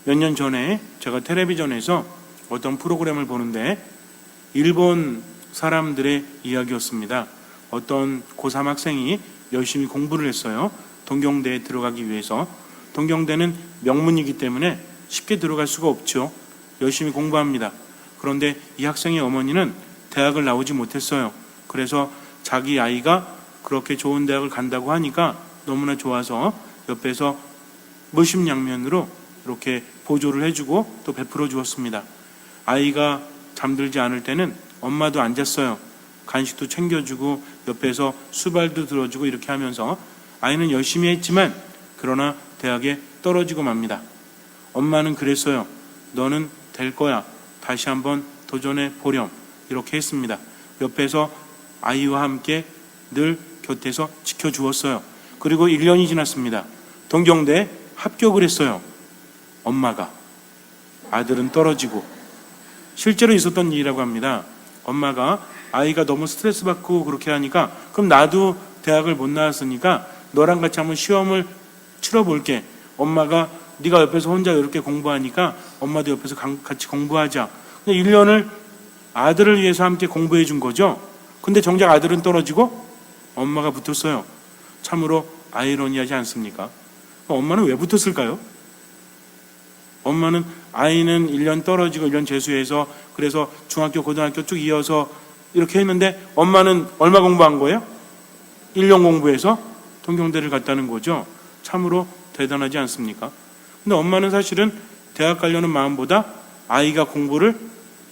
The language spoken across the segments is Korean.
몇 년 전에 제가 텔레비전에서 어떤 프로그램을 보는데 일본 사람들의 이야기였습니다. 어떤 고3 학생이 열심히 공부를 했어요. 동경대에 들어가기 위해서. 동경대는 명문이기 때문에 쉽게 들어갈 수가 없죠. 열심히 공부합니다. 그런데 이 학생의 어머니는 대학을 나오지 못했어요. 그래서 자기 아이가 그렇게 좋은 대학을 간다고 하니까 너무나 좋아서 옆에서 무심양면으로 이렇게 보조를 해주고 또 베풀어 주었습니다. 아이가 잠들지 않을 때는 엄마도 앉았어요. 간식도 챙겨주고 옆에서 수발도 들어주고 이렇게 하면서 아이는 열심히 했지만 그러나 대학에 떨어지고 맙니다. 엄마는 그랬어요. 너는 될 거야. 다시 한번 도전해 보렴. 이렇게 했습니다. 옆에서 아이와 함께 늘 곁에서 지켜주었어요. 그리고 1년이 지났습니다. 동경대에 합격을 했어요. 엄마가. 아들은 떨어지고. 실제로 있었던 일이라고 합니다. 엄마가 아이가 너무 스트레스 받고 그렇게 하니까 그럼 나도 대학을 못 나왔으니까 너랑 같이 한번 시험을 치러볼게. 엄마가 네가 옆에서 혼자 이렇게 공부하니까 엄마도 옆에서 같이 공부하자. 1년을 아들을 위해서 함께 공부해 준 거죠. 근데 정작 아들은 떨어지고 엄마가 붙었어요. 참으로 아이러니하지 않습니까? 엄마는 왜 붙었을까요? 엄마는 아이는 1년 떨어지고 1년 재수해서 그래서 중학교, 고등학교 쭉 이어서 이렇게 했는데 엄마는 얼마 공부한 거예요? 1년 공부해서 동경대를 갔다는 거죠. 참으로 대단하지 않습니까? 근데 엄마는 사실은 대학 가려는 마음보다 아이가 공부를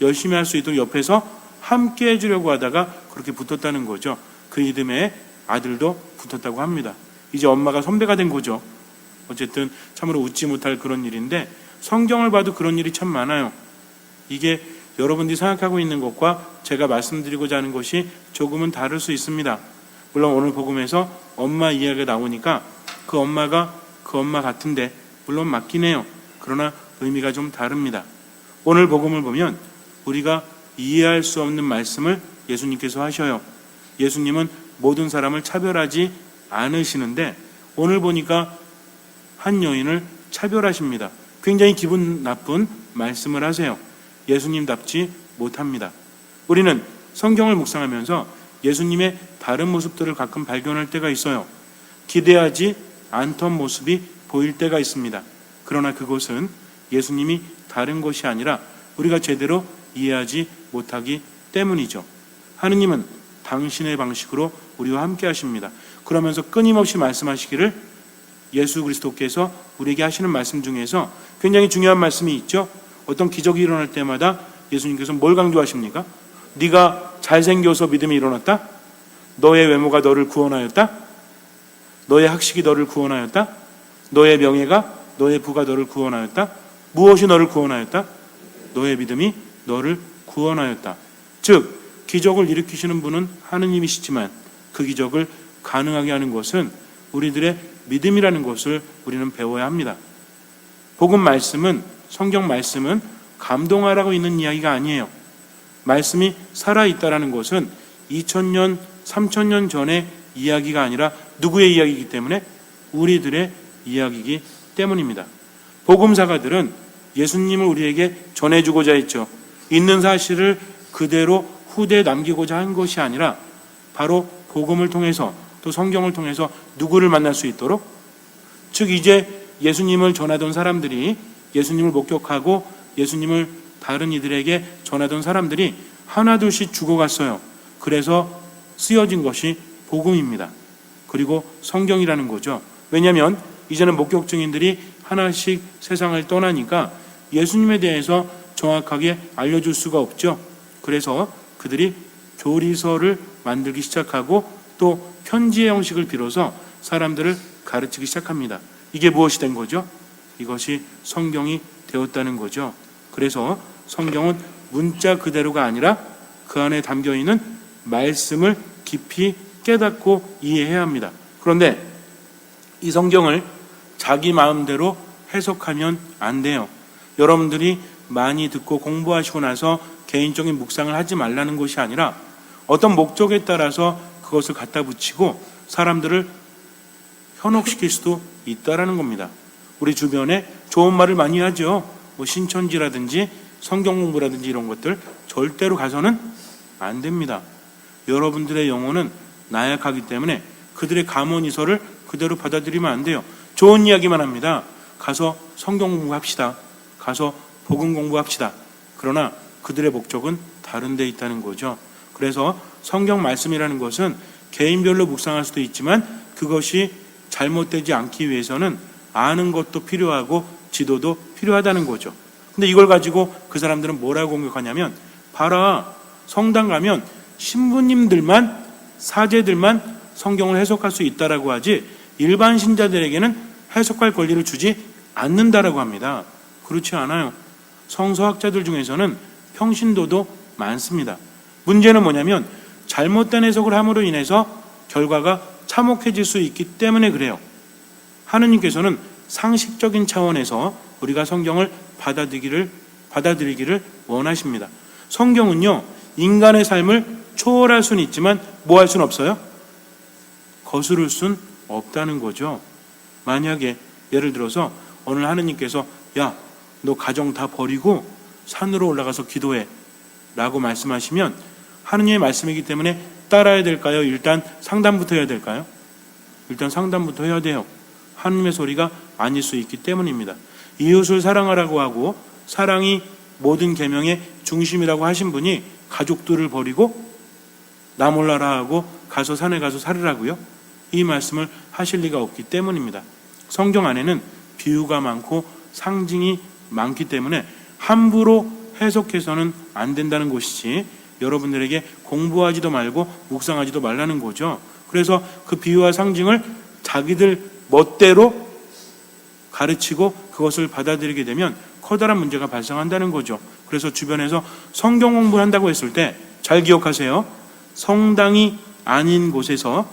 열심히 할 수 있도록 옆에서 함께 해주려고 하다가 그렇게 붙었다는 거죠. 그 이듬해 아들도 붙었다고 합니다. 이제 엄마가 선배가 된 거죠. 어쨌든 참으로 웃지 못할 그런 일인데 성경을 봐도 그런 일이 참 많아요. 이게 여러분들이 생각하고 있는 것과 제가 말씀드리고자 하는 것이 조금은 다를 수 있습니다. 물론 오늘 복음에서 엄마 이야기가 나오니까 그 엄마가 그 엄마 같은데 물론 맞긴 해요. 그러나 의미가 좀 다릅니다. 오늘 복음을 보면 우리가 이해할 수 없는 말씀을 예수님께서 하셔요. 예수님은 모든 사람을 차별하지 않으시는데 오늘 보니까 한 여인을 차별하십니다. 굉장히 기분 나쁜 말씀을 하세요. 예수님답지 못합니다. 우리는 성경을 묵상하면서 예수님의 다른 모습들을 가끔 발견할 때가 있어요. 기대하지 않던 모습이 보일 때가 있습니다. 그러나 그것은 예수님이 다른 것이 아니라 우리가 제대로 이해하지 못하기 때문이죠. 하느님은 당신의 방식으로 우리와 함께 하십니다. 그러면서 끊임없이 말씀하시기를 예수 그리스도께서 우리에게 하시는 말씀 중에서 굉장히 중요한 말씀이 있죠. 어떤 기적이 일어날 때마다 예수님께서 뭘 강조하십니까? 네가 잘생겨서 믿음이 일어났다? 너의 외모가 너를 구원하였다? 너의 학식이 너를 구원하였다? 너의 명예가, 너의 부가 너를 구원하였다? 무엇이 너를 구원하였다? 너의 믿음이 너를 구원하였다. 즉 기적을 일으키시는 분은 하느님이시지만 그 기적을 가능하게 하는 것은 우리들의 믿음이라는 것을 우리는 배워야 합니다. 복음 말씀은, 성경 말씀은 감동하라고 있는 이야기가 아니에요. 말씀이 살아있다라는 것은 2000년, 3000년 전의 이야기가 아니라 누구의 이야기이기 때문에? 우리들의 이야기이기 때문입니다. 복음사가들은 예수님을 우리에게 전해주고자 했죠. 있는 사실을 그대로 후대에 남기고자 한 것이 아니라 바로 복음을 통해서 또 성경을 통해서 누구를 만날 수 있도록, 즉 이제 예수님을 전하던 사람들이, 예수님을 목격하고 예수님을 다른 이들에게 전하던 사람들이 하나둘씩 죽어갔어요. 그래서 쓰여진 것이 복음입니다. 그리고 성경이라는 거죠. 왜냐하면 이제는 목격 증인들이 하나씩 세상을 떠나니까 예수님에 대해서 정확하게 알려줄 수가 없죠. 그래서 그들이 교리서를 만들기 시작하고 또 편지의 형식을 빌어서 사람들을 가르치기 시작합니다. 이게 무엇이 된 거죠? 이것이 성경이 되었다는 거죠. 그래서 성경은 문자 그대로가 아니라 그 안에 담겨있는 말씀을 깊이 깨닫고 이해해야 합니다. 그런데 이 성경을 자기 마음대로 해석하면 안 돼요. 여러분들이 많이 듣고 공부하시고 나서 개인적인 묵상을 하지 말라는 것이 아니라 어떤 목적에 따라서 그것을 갖다 붙이고 사람들을 현혹시킬 수도 있다라는 겁니다. 우리 주변에 좋은 말을 많이 하죠. 뭐 신천지라든지 성경 공부라든지 이런 것들 절대로 가서는 안 됩니다. 여러분들의 영혼은 나약하기 때문에 그들의 감언이설을 그대로 받아들이면 안 돼요. 좋은 이야기만 합니다. 가서 성경 공부합시다. 가서 복음 공부합시다. 그러나 그들의 목적은 다른 데 있다는 거죠. 그래서 성경 말씀이라는 것은 개인별로 묵상할 수도 있지만 그것이 잘못되지 않기 위해서는 아는 것도 필요하고 지도도 필요하다는 거죠. 근데 이걸 가지고 그 사람들은 뭐라고 공격하냐면, 봐라, 성당 가면 신부님들만, 사제들만 성경을 해석할 수 있다라고 하지 일반 신자들에게는 해석할 권리를 주지 않는다라고 합니다. 그렇지 않아요. 성서학자들 중에서는 평신도도 많습니다. 문제는 뭐냐면 잘못된 해석을 함으로 인해서 결과가 참혹해질 수 있기 때문에 그래요. 하느님께서는 상식적인 차원에서 우리가 성경을 받아들이기를 원하십니다. 성경은요, 인간의 삶을 초월할 수는 있지만 뭐 할 수는 없어요? 거스를 수는 없다는 거죠. 만약에 예를 들어서 오늘 하느님께서 야, 너 가정 다 버리고 산으로 올라가서 기도해 라고 말씀하시면 하느님의 말씀이기 때문에 따라야 될까요? 일단 상담부터 해야 될까요? 일단 상담부터 해야 돼요. 하느님의 소리가 아닐 수 있기 때문입니다. 이웃을 사랑하라고 하고 사랑이 모든 계명의 중심이라고 하신 분이 가족들을 버리고 나 몰라라 하고 가서 산에 가서 살으라고요? 이 말씀을 하실 리가 없기 때문입니다. 성경 안에는 비유가 많고 상징이 많기 때문에 함부로 해석해서는 안 된다는 것이지 여러분들에게 공부하지도 말고 묵상하지도 말라는 거죠. 그래서 그 비유와 상징을 자기들 멋대로 가르치고 그것을 받아들이게 되면 커다란 문제가 발생한다는 거죠. 그래서 주변에서 성경 공부를 한다고 했을 때 잘 기억하세요. 성당이 아닌 곳에서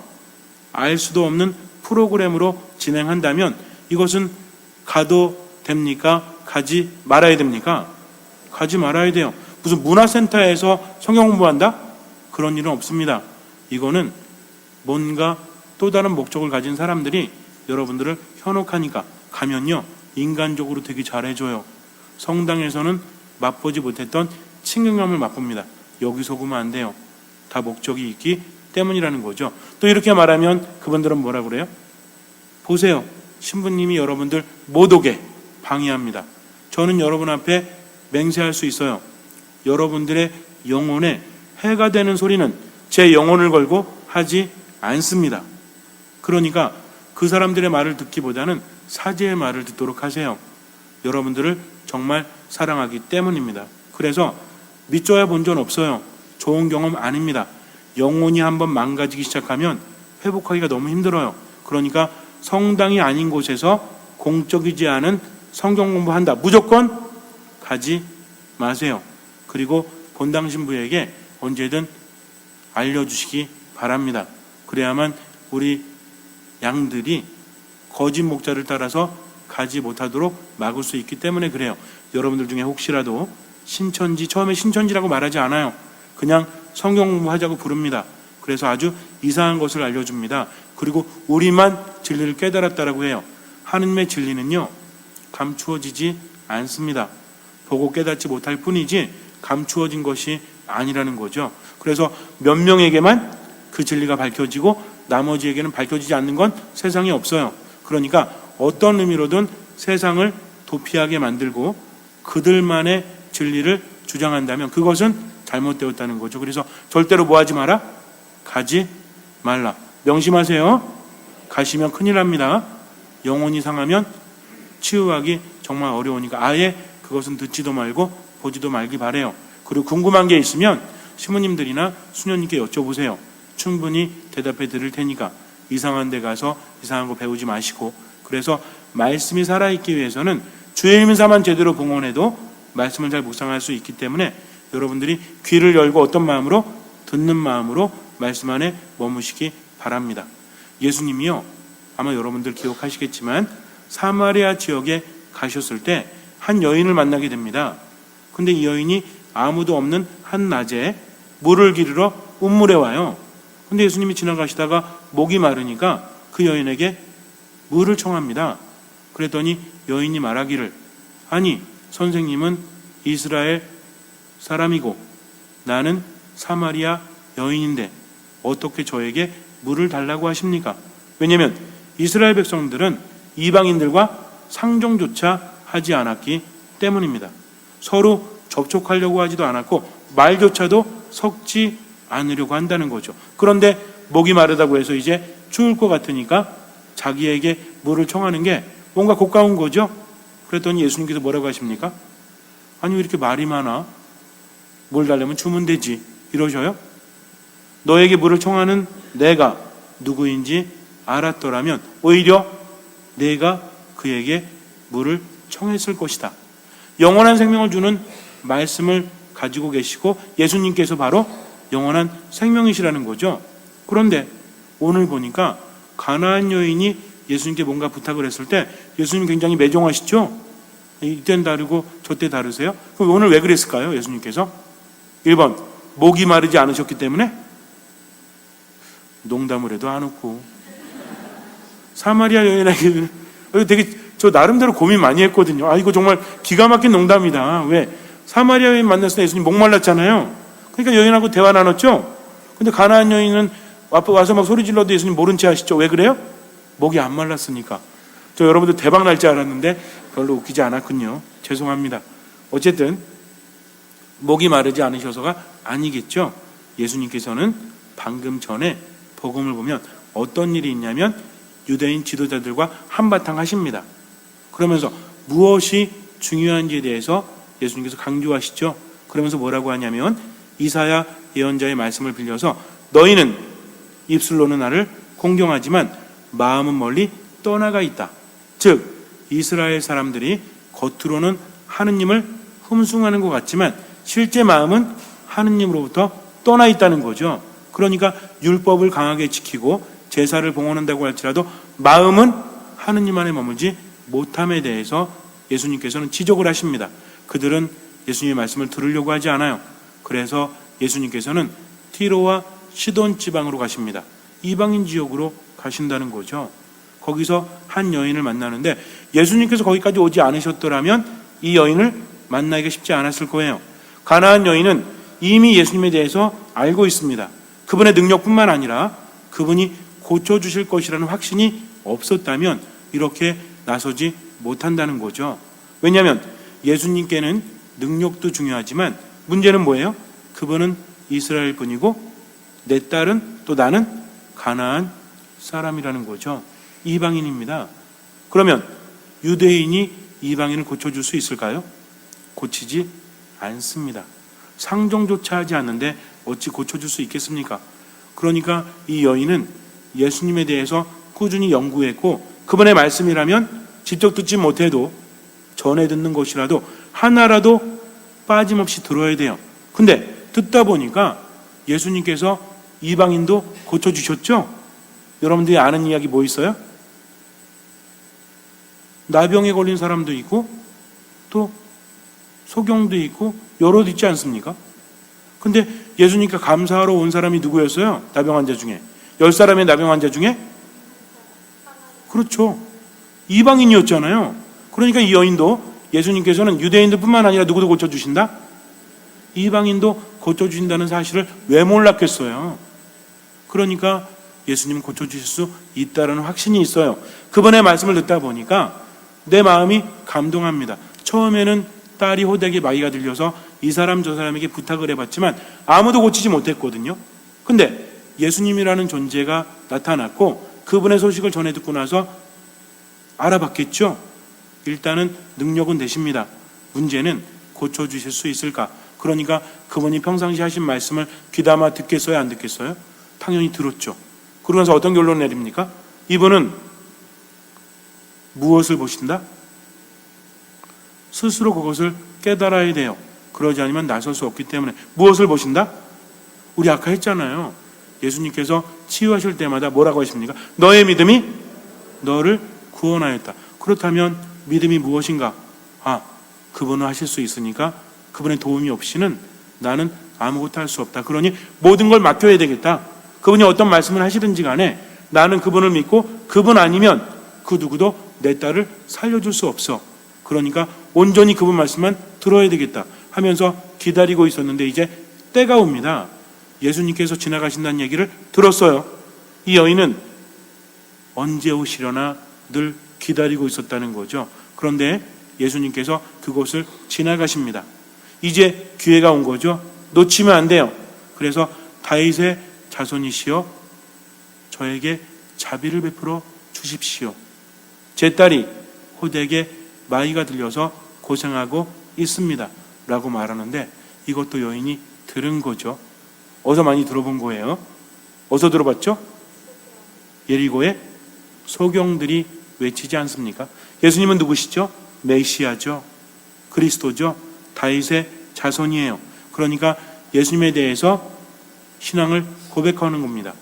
알 수도 없는 프로그램으로 진행한다면 이것은 가도 됩니까? 가지 말아야 됩니까? 가지 말아야 돼요. 무슨 문화센터에서 성경 공부한다? 그런 일은 없습니다. 이거는 뭔가 또 다른 목적을 가진 사람들이 여러분들을 현혹하니까 가면요, 인간적으로 되게 잘해줘요. 성당에서는 맛보지 못했던 친근감을 맛봅니다. 여기 속으면 안 돼요. 다 목적이 있기 때문이라는 거죠. 또 이렇게 말하면 그분들은 뭐라 그래요? 보세요. 신부님이 여러분들 못 오게 방해합니다. 저는 여러분 앞에 맹세할 수 있어요. 여러분들의 영혼에 해가 되는 소리는 제 영혼을 걸고 하지 않습니다. 그러니까 그 사람들의 말을 듣기보다는 사제의 말을 듣도록 하세요. 여러분들을 정말 사랑하기 때문입니다. 그래서 믿져야 본전 없어요. 좋은 경험 아닙니다. 영혼이 한번 망가지기 시작하면 회복하기가 너무 힘들어요. 그러니까 성당이 아닌 곳에서 공적이지 않은 성경 공부한다. 무조건 가지 마세요. 그리고 본당 신부에게 언제든 알려주시기 바랍니다. 그래야만 우리 양들이 거짓 목자를 따라서 가지 못하도록 막을 수 있기 때문에 그래요. 여러분들 중에 혹시라도 신천지, 처음에 신천지라고 말하지 않아요. 그냥 성경 공부하자고 부릅니다. 그래서 아주 이상한 것을 알려줍니다. 그리고 우리만 진리를 깨달았다라고 해요. 하느님의 진리는요, 감추어지지 않습니다. 보고 깨닫지 못할 뿐이지 감추어진 것이 아니라는 거죠. 그래서 몇 명에게만 그 진리가 밝혀지고 나머지에게는 밝혀지지 않는 건 세상에 없어요. 그러니까 어떤 의미로든 세상을 도피하게 만들고 그들만의 진리를 주장한다면 그것은 잘못되었다는 거죠. 그래서 절대로 뭐 하지 마라? 가지 말라. 명심하세요. 가시면 큰일 납니다. 영혼이 상하면 치유하기 정말 어려우니까 아예 그것은 듣지도 말고 보지도 말기 바래요. 그리고 궁금한 게 있으면 시모님들이나 수녀님께 여쭤보세요. 충분히 대답해 드릴 테니까 이상한 데 가서 이상한 거 배우지 마시고. 그래서 말씀이 살아있기 위해서는 주의 이름사만 제대로 봉헌해도 말씀을 잘 묵상할 수 있기 때문에 여러분들이 귀를 열고 어떤 마음으로? 듣는 마음으로 말씀 안에 머무시기 바랍니다. 예수님이요, 아마 여러분들 기억하시겠지만 사마리아 지역에 가셨을 때 한 여인을 만나게 됩니다. 근데 이 여인이 아무도 없는 한 낮에 물을 기르러 운물에 와요. 근데 예수님이 지나가시다가 목이 마르니까 그 여인에게 물을 청합니다. 그랬더니 여인이 말하기를, 아니 선생님은 이스라엘 사람이고 나는 사마리아 여인인데 어떻게 저에게 물을 달라고 하십니까? 왜냐하면 이스라엘 백성들은 이방인들과 상종조차 하지 않았기 때문입니다. 서로 접촉하려고 하지도 않았고 말조차도 섞지 않으려고 한다는 거죠. 그런데 목이 마르다고 해서 이제 추울 것 같으니까 자기에게 물을 청하는 게 뭔가 고가운 거죠. 그랬더니 예수님께서 뭐라고 하십니까? 아니 왜 이렇게 말이 많아? 물 달라면 주면 되지 이러셔요. 너에게 물을 청하는 내가 누구인지 알았더라면 오히려 내가 그에게 물을 청했을 것이다. 영원한 생명을 주는 말씀을 가지고 계시고 예수님께서 바로 영원한 생명이시라는 거죠. 그런데 오늘 보니까 가나안 여인이 예수님께 뭔가 부탁을 했을 때 예수님 굉장히 매정하시죠. 이때는 다르고 저때 다르세요. 그럼 오늘 왜 그랬을까요? 예수님께서 1번 목이 마르지 않으셨기 때문에? 농담을 해도 안 웃고. 사마리아 여인에게 되게 저 나름대로 고민 많이 했거든요. 이거 정말 기가 막힌 농담이다. 왜? 사마리아 여인 만났을 때 예수님 목말랐잖아요. 그러니까 여인하고 대화 나눴죠. 근데 가나안 여인은 앞에 와서 막 소리 질러도 예수님 모른 채 하시죠. 왜 그래요? 목이 안 말랐으니까. 저 여러분들 대박 날 줄 알았는데 별로 웃기지 않았군요. 죄송합니다. 어쨌든 목이 마르지 않으셔서가 아니겠죠. 예수님께서는 방금 전에 복음을 보면 어떤 일이 있냐면 유대인 지도자들과 한바탕 하십니다. 그러면서 무엇이 중요한지에 대해서 예수님께서 강조하시죠. 그러면서 뭐라고 하냐면 이사야 예언자의 말씀을 빌려서 너희는 입술로는 나를 공경하지만 마음은 멀리 떠나가 있다. 즉 이스라엘 사람들이 겉으로는 하느님을 흠숭하는 것 같지만 실제 마음은 하느님으로부터 떠나 있다는 거죠. 그러니까 율법을 강하게 지키고 제사를 봉헌한다고 할지라도 마음은 하느님 안에 머물지 못함에 대해서 예수님께서는 지적을 하십니다. 그들은 예수님의 말씀을 들으려고 하지 않아요. 그래서 예수님께서는 티로와 시돈 지방으로 가십니다. 이방인 지역으로 가신다는 거죠. 거기서 한 여인을 만나는데 예수님께서 거기까지 오지 않으셨더라면 이 여인을 만나기가 쉽지 않았을 거예요. 가나안 여인은 이미 예수님에 대해서 알고 있습니다. 그분의 능력뿐만 아니라 그분이 고쳐주실 것이라는 확신이 없었다면 이렇게 나서지 못한다는 거죠. 왜냐하면 예수님께는 능력도 중요하지만 문제는 뭐예요? 그분은 이스라엘 분이고 내 딸은 또 나는 가나안 사람이라는 거죠. 이방인입니다. 그러면 유대인이 이방인을 고쳐줄 수 있을까요? 고치지 않습니다. 상종조차 하지 않는데 어찌 고쳐줄 수 있겠습니까? 그러니까 이 여인은 예수님에 대해서 꾸준히 연구했고 그분의 말씀이라면 직접 듣지 못해도 전해 듣는 것이라도 하나라도 빠짐없이 들어야 돼요. 근데 듣다 보니까 예수님께서 이방인도 고쳐주셨죠? 여러분들이 아는 이야기 뭐 있어요? 나병에 걸린 사람도 있고 또 소경도 있고 여러 있지 않습니까? 근데 예수님께 감사하러 온 사람이 누구였어요? 나병 환자 중에 10사람의 나병 환자 중에 그렇죠, 이방인이었잖아요. 그러니까 이 여인도 예수님께서는 유대인들뿐만 아니라 누구도 고쳐주신다? 이방인도 고쳐주신다는 사실을 왜 몰랐겠어요? 그러니까 예수님은 고쳐주실 수 있다는 확신이 있어요. 그분의 말씀을 듣다 보니까 내 마음이 감동합니다. 처음에는 딸이 호되게 마귀가 들려서 이 사람 저 사람에게 부탁을 해봤지만 아무도 고치지 못했거든요. 근데 예수님이라는 존재가 나타났고 그분의 소식을 전해 듣고 나서 알아봤겠죠. 일단은 능력은 되십니다. 문제는 고쳐주실 수 있을까? 그러니까 그분이 평상시 하신 말씀을 귀담아 듣겠어요? 안 듣겠어요? 당연히 들었죠. 그러면서 어떤 결론을 내립니까? 이분은 무엇을 보신다? 스스로 그것을 깨달아야 돼요. 그러지 않으면 나설 수 없기 때문에. 무엇을 보신다? 우리 아까 했잖아요. 예수님께서 치유하실 때마다 뭐라고 하십니까? 너의 믿음이 너를 구원하였다. 그렇다면 믿음이 무엇인가? 그분은 하실 수 있으니까 그분의 도움이 없이는 나는 아무것도 할 수 없다. 그러니 모든 걸 맡겨야 되겠다. 그분이 어떤 말씀을 하시든지 간에 나는 그분을 믿고 그분 아니면 그 누구도 내 딸을 살려줄 수 없어. 그러니까 온전히 그분 말씀만 들어야 되겠다 하면서 기다리고 있었는데 이제 때가 옵니다. 예수님께서 지나가신다는 얘기를 들었어요. 이 여인은 언제 오시려나 늘 기다리고 있었다는 거죠. 그런데 예수님께서 그곳을 지나가십니다. 이제 기회가 온 거죠. 놓치면 안 돼요. 그래서 다윗의 자손이시여 저에게 자비를 베풀어 주십시오. 제 딸이 호되게 마이가 들려서 고생하고 있습니다 라고 말하는데 이것도 여인이 들은 거죠. 어디서 많이 들어본 거예요? 어디서 들어봤죠? 예리고의 소경들이 외치지 않습니까? 예수님은 누구시죠? 메시아죠. 그리스도죠. 다윗의 자손이에요. 그러니까 예수님에 대해서 신앙을 고백하는 겁니다.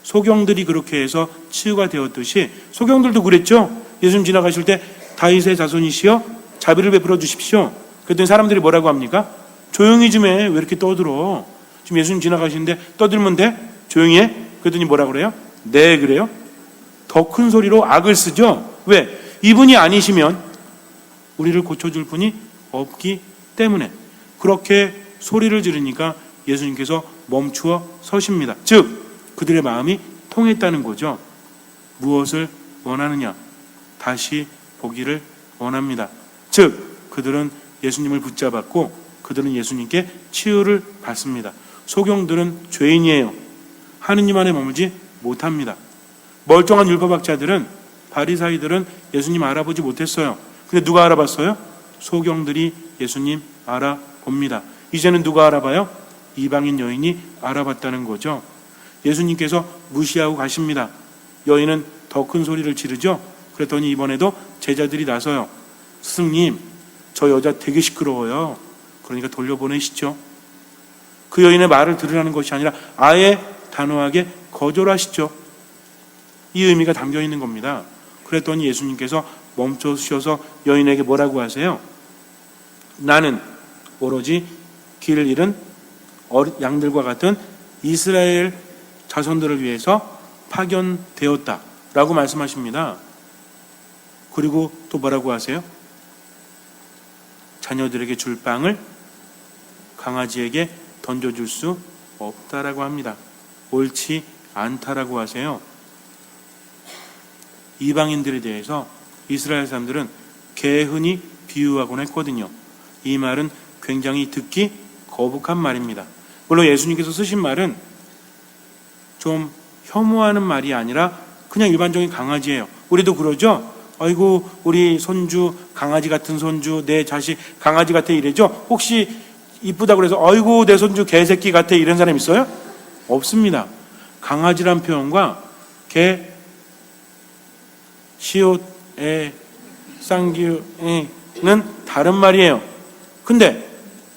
소경들이 그렇게 해서 치유가 되었듯이 소경들도 그랬죠. 예수님 지나가실 때 다윗의 자손이시여 자비를 베풀어 주십시오. 그랬더니 사람들이 뭐라고 합니까? 조용히 좀 해. 왜 이렇게 떠들어? 지금 예수님 지나가시는데 떠들면 돼? 조용히 해? 그랬더니 뭐라고 그래요? 네 그래요? 더 큰 소리로 악을 쓰죠. 왜? 이분이 아니시면 우리를 고쳐줄 분이 없기 때문에. 그렇게 소리를 지르니까 예수님께서 멈추어 서십니다. 즉 그들의 마음이 통했다는 거죠. 무엇을 원하느냐? 다시 보기를 원합니다. 즉 그들은 예수님을 붙잡았고 그들은 예수님께 치유를 받습니다. 소경들은 죄인이에요. 하느님 안에 머물지 못합니다. 멀쩡한 율법학자들은 바리사이들은 예수님 알아보지 못했어요. 근데 누가 알아봤어요? 소경들이 예수님 알아봅니다. 이제는 누가 알아봐요? 이방인 여인이 알아봤다는 거죠. 예수님께서 무시하고 가십니다. 여인은 더 큰 소리를 지르죠. 그랬더니 이번에도 제자들이 나서요. 스승님, 저 여자 되게 시끄러워요. 그러니까 돌려보내시죠. 그 여인의 말을 들으라는 것이 아니라 아예 단호하게 거절하시죠. 이 의미가 담겨 있는 겁니다. 그랬더니 예수님께서 멈춰주셔서 여인에게 뭐라고 하세요? 나는 오로지 길 잃은 양들과 같은 이스라엘 자손들을 위해서 파견되었다 라고 말씀하십니다. 그리고 또 뭐라고 하세요? 자녀들에게 줄 빵을 강아지에게 던져줄 수 없다라고 합니다. 옳지 않다라고 하세요. 이방인들에 대해서 이스라엘 사람들은 개흔히 비유하곤 했거든요. 이 말은 굉장히 듣기 거북한 말입니다. 물론 예수님께서 쓰신 말은 좀 혐오하는 말이 아니라 그냥 일반적인 강아지예요. 우리도 그러죠? 아이고 우리 손주 강아지 같은 손주, 내 자식 강아지 같아 이래죠? 혹시 이쁘다고 그래서 아이고 내 손주 개새끼 같아 이런 사람 있어요? 없습니다. 강아지란 표현과 개, 시옷, 애, 쌍규는 다른 말이에요. 근데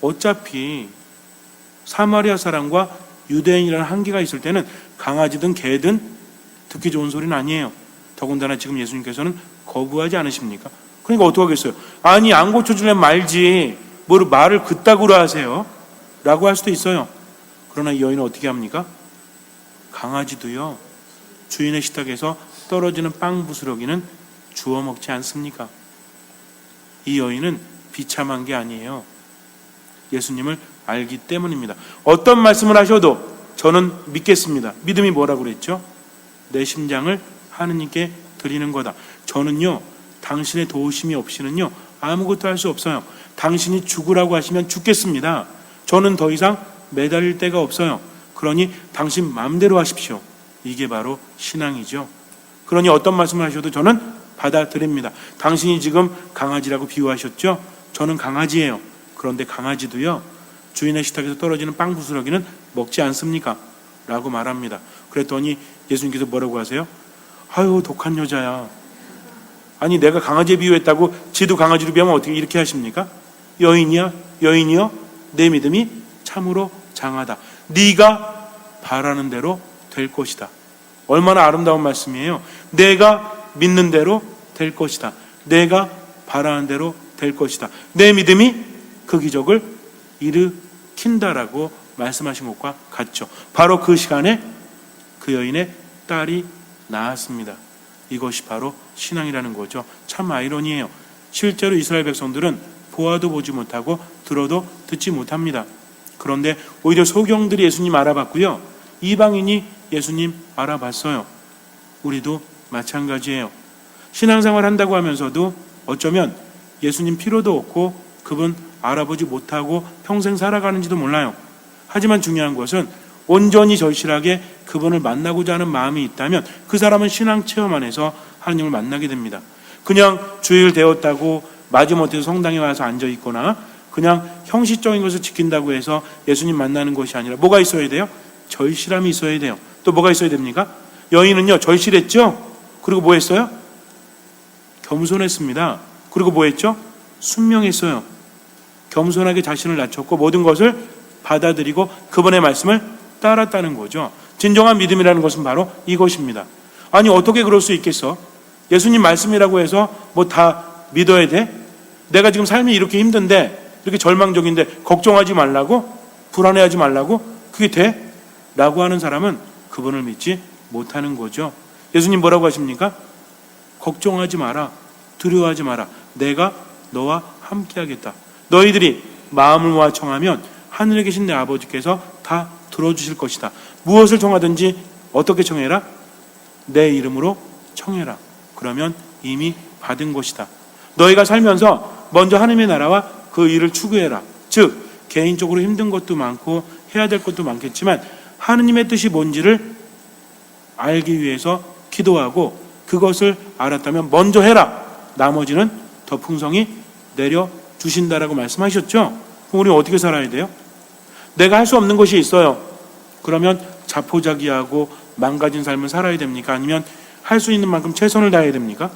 어차피 사마리아 사람과 유대인이라는 한계가 있을 때는 강아지든 개든 듣기 좋은 소리는 아니에요. 더군다나 지금 예수님께서는 거부하지 않으십니까? 그러니까 어떡하겠어요? 아니 안 고쳐주려면 말지 뭘 말을 그따구로 하세요? 라고 할 수도 있어요. 그러나 이 여인은 어떻게 합니까? 강아지도요 주인의 식탁에서 떨어지는 빵 부스러기는 주워 먹지 않습니까? 이 여인은 비참한 게 아니에요. 예수님을 알기 때문입니다. 어떤 말씀을 하셔도 저는 믿겠습니다. 믿음이 뭐라고 그랬죠? 내 심장을 하느님께 드리는 거다. 저는요 당신의 도우심이 없이는요 아무것도 할 수 없어요. 당신이 죽으라고 하시면 죽겠습니다. 저는 더 이상 매달릴 데가 없어요. 그러니 당신 마음대로 하십시오. 이게 바로 신앙이죠. 그러니 어떤 말씀을 하셔도 저는 받아들입니다. 당신이 지금 강아지라고 비유하셨죠? 저는 강아지예요. 그런데 강아지도요 주인의 식탁에서 떨어지는 빵 부스러기는 먹지 않습니까? 라고 말합니다. 그랬더니 예수님께서 뭐라고 하세요? 아유 독한 여자야. 아니 내가 강아지에 비유했다고 지도 강아지로 비하면 어떻게 이렇게 하십니까? 여인이여 내 믿음이 참으로 장하다. 네가 바라는 대로 될 것이다. 얼마나 아름다운 말씀이에요. 내가 믿는 대로 될 것이다. 내가 바라는 대로 될 것이다. 내 믿음이 그 기적을 일으킨다라고 말씀하신 것과 같죠. 바로 그 시간에 그 여인의 딸이 나았습니다. 이것이 바로 신앙이라는 거죠. 참 아이러니해요. 실제로 이스라엘 백성들은 보아도 보지 못하고 들어도 듣지 못합니다. 그런데 오히려 소경들이 예수님 알아봤고요. 이방인이 예수님 알아봤어요. 우리도 마찬가지예요. 신앙생활 한다고 하면서도 어쩌면 예수님 필요도 없고 그분 알아보지 못하고 평생 살아가는지도 몰라요. 하지만 중요한 것은 온전히 절실하게 그분을 만나고자 하는 마음이 있다면 그 사람은 신앙 체험 안에서 하나님을 만나게 됩니다. 그냥 주일 되었다고 마지못해서 성당에 와서 앉아있거나 그냥 형식적인 것을 지킨다고 해서 예수님 만나는 것이 아니라 뭐가 있어야 돼요? 절실함이 있어야 돼요. 또 뭐가 있어야 됩니까? 여인은요 절실했죠? 그리고 뭐 했어요? 겸손했습니다. 그리고 뭐 했죠? 순명했어요. 겸손하게 자신을 낮췄고 모든 것을 받아들이고 그분의 말씀을 따랐다는 거죠. 진정한 믿음이라는 것은 바로 이것입니다. 아니 어떻게 그럴 수 있겠어? 예수님 말씀이라고 해서 뭐 다 믿어야 돼? 내가 지금 삶이 이렇게 힘든데 이렇게 절망적인데 걱정하지 말라고? 불안해하지 말라고? 그게 돼? 라고 하는 사람은 그분을 믿지 못하는 거죠. 예수님 뭐라고 하십니까? 걱정하지 마라. 두려워하지 마라. 내가 너와 함께 하겠다. 너희들이 마음을 모아 청하면 하늘에 계신 내 아버지께서 다 들어주실 것이다. 무엇을 청하든지 어떻게 청해라? 내 이름으로 청해라. 그러면 이미 받은 것이다. 너희가 살면서 먼저 하나님의 나라와 그 일을 추구해라. 즉 개인적으로 힘든 것도 많고 해야 될 것도 많겠지만 하느님의 뜻이 뭔지를 알기 위해서 기도하고 그것을 알았다면 먼저 해라. 나머지는 더 풍성히 내려주신다라고 말씀하셨죠. 그럼 우리는 어떻게 살아야 돼요? 내가 할 수 없는 것이 있어요. 그러면 자포자기하고 망가진 삶을 살아야 됩니까? 아니면 할 수 있는 만큼 최선을 다해야 됩니까?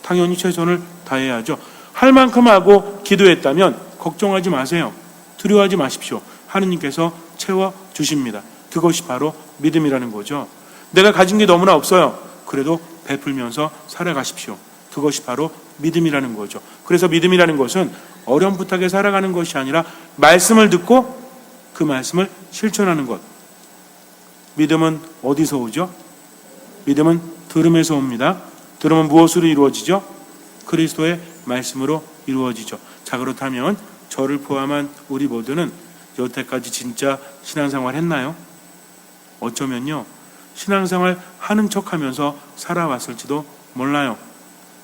당연히 최선을 다해야죠. 할 만큼 하고 기도했다면 걱정하지 마세요. 두려워하지 마십시오. 하느님께서 채워주십니다. 그것이 바로 믿음이라는 거죠. 내가 가진 게 너무나 없어요. 그래도 베풀면서 살아가십시오. 그것이 바로 믿음이라는 거죠. 그래서 믿음이라는 것은 어렴풋하게 살아가는 것이 아니라 말씀을 듣고 그 말씀을 실천하는 것. 믿음은 어디서 오죠? 믿음은 들음에서 옵니다. 들음은 무엇으로 이루어지죠? 그리스도의 말씀으로 이루어지죠. 자, 그렇다면 저를 포함한 우리 모두는 여태까지 진짜 신앙생활 했나요? 어쩌면요 신앙생활 하는 척하면서 살아왔을지도 몰라요.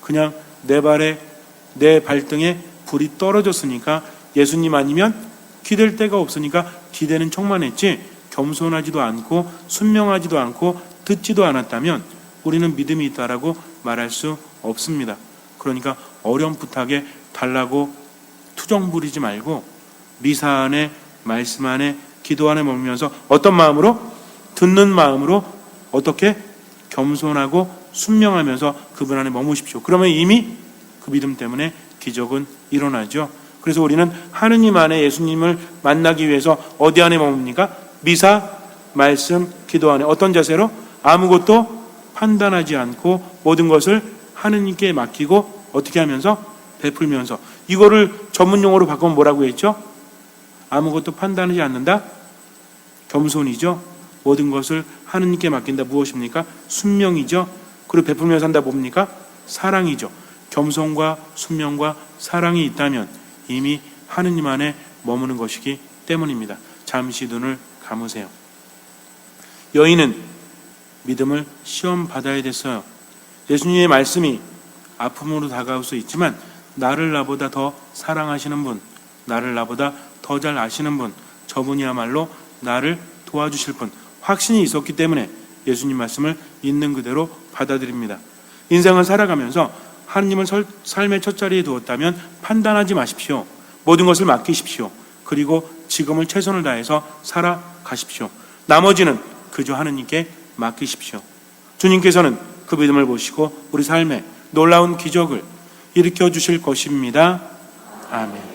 그냥 내 발등에 불이 떨어졌으니까 예수님 아니면 기댈 데가 없으니까 기대는 척만 했지 겸손하지도 않고 순명하지도 않고 듣지도 않았다면 우리는 믿음이 있다라고 말할 수 없습니다. 그러니까 어렴풋하게 달라고 투정 부리지 말고 미사 안에 말씀 안에 기도 안에 머물면서 어떤 마음으로? 듣는 마음으로 어떻게? 겸손하고 순명하면서 그분 안에 머무십시오. 그러면 이미 그 믿음 때문에 기적은 일어나죠. 그래서 우리는 하느님 안에 예수님을 만나기 위해서 어디 안에 머뭅니까? 미사, 말씀, 기도 안에 어떤 자세로? 아무것도 판단하지 않고 모든 것을 하느님께 맡기고 어떻게 하면서? 베풀면서. 이거를 전문용어로 바꾸면 뭐라고 했죠? 아무것도 판단하지 않는다? 겸손이죠. 모든 것을 하느님께 맡긴다. 무엇입니까? 순명이죠. 그리고 베풀면서 한다 뭡니까? 사랑이죠. 겸손과 순명과 사랑이 있다면 이미 하느님 안에 머무는 것이기 때문입니다. 잠시 눈을 감으세요. 여인은 믿음을 시험 받아야 됐어요. 예수님의 말씀이 아픔으로 다가올 수 있지만 나를 나보다 더 사랑하시는 분, 나를 나보다 더 잘 아시는 분, 저분이야말로 나를 도와주실 분, 확신이 있었기 때문에 예수님 말씀을 있는 그대로 받아들입니다. 인생을 살아가면서 하느님을 삶의 첫 자리에 두었다면 판단하지 마십시오. 모든 것을 맡기십시오. 그리고 지금을 최선을 다해서 살아가십시오. 나머지는 그저 하느님께 맡기십시오. 주님께서는 그 믿음을 보시고 우리 삶에 놀라운 기적을 일으켜 주실 것입니다. 아멘.